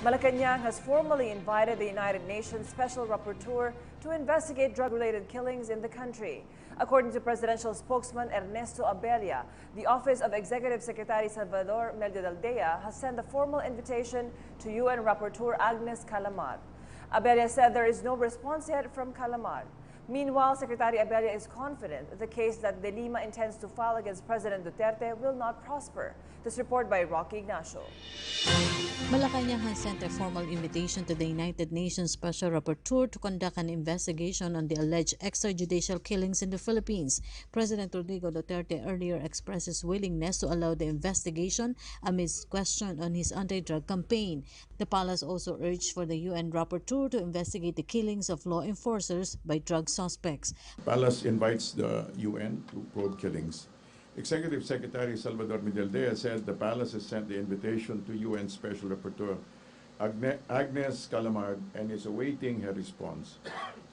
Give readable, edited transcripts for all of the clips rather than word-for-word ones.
Malacañang has formally invited the United Nations Special Rapporteur to investigate drug-related killings in the country. According to presidential spokesman Ernesto Abella, the Office of Executive Secretary Salvador Meldaldea has sent a formal invitation to UN Rapporteur Agnes Calamar. Abella said there is no response yet from Calamar. Meanwhile, Secretary Abella is confident the case that De Lima intends to file against President Duterte will not prosper. This report by Rocky Ignacio. Malacañang has sent a formal invitation to the United Nations Special Rapporteur to conduct an investigation on the alleged extrajudicial killings in the Philippines. President Rodrigo Duterte earlier expressed his willingness to allow the investigation amidst question on his anti-drug campaign. The palace also urged for the UN Rapporteur to investigate the killings of law enforcers by drug suspects. Palace invites the UN to probe killings. Executive Secretary Salvador Meldaldea said the palace has sent the invitation to UN Special Rapporteur Agnes Calamar and is awaiting her response.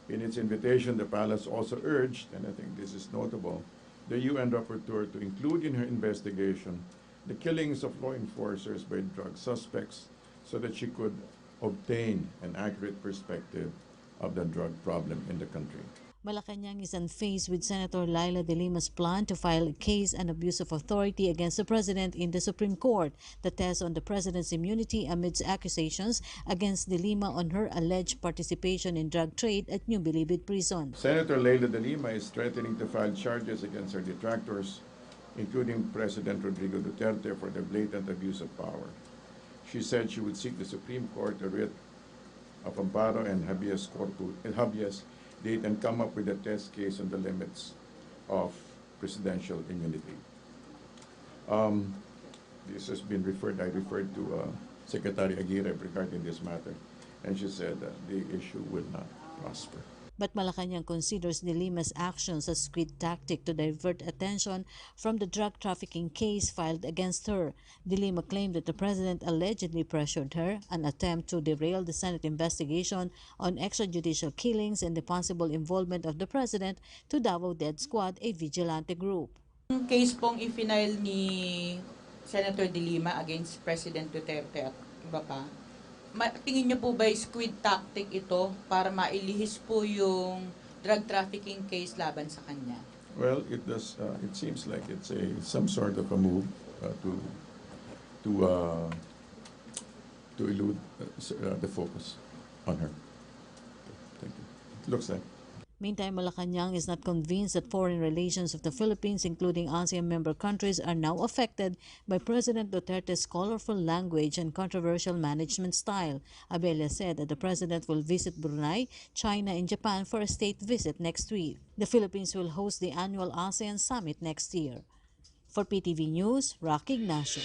In its invitation, the palace also urged, and I think this is notable, the UN Rapporteur to include in her investigation the killings of law enforcers by drug suspects so that she could obtain an accurate perspective of the drug problem in the country. Malacañang is unfazed with Senator Laila De Lima's plan to file a case on abuse of authority against the president in the Supreme Court. The test on the president's immunity amidst accusations against De Lima on her alleged participation in drug trade at New Bilibid Prison. Senator Laila De Lima is threatening to file charges against her detractors, including President Rodrigo Duterte, for the blatant abuse of power. She said she would seek the Supreme Court a writ of amparo and habeas corpus date and come up with a test case on the limits of presidential immunity. This has been I referred to Secretary Aguirre regarding this matter, and she said that the issue will not prosper. But Malacañang considers De Lima's actions a squid tactic to divert attention from the drug trafficking case filed against her. De Lima claimed that the president allegedly pressured her, an attempt to derail the Senate investigation on extrajudicial killings and the possible involvement of the president to Davao Death Squad, a vigilante group. Yung case pong i-final ni Senator De Lima against President Duterte at iba pa, tingin niyo po ba squid tactic ito para mailihis po yung drug trafficking case laban sa kanya? Well, it does. It seems like it's some sort of a move to elude the focus on her. Thank you. It looks like. Meantime, Malacañang is not convinced that foreign relations of the Philippines, including ASEAN member countries, are now affected by President Duterte's colorful language and controversial management style. Abella said that the president will visit Brunei, China, and Japan for a state visit next week. The Philippines will host the annual ASEAN Summit next year. For PTV News, Rocky Ignacio.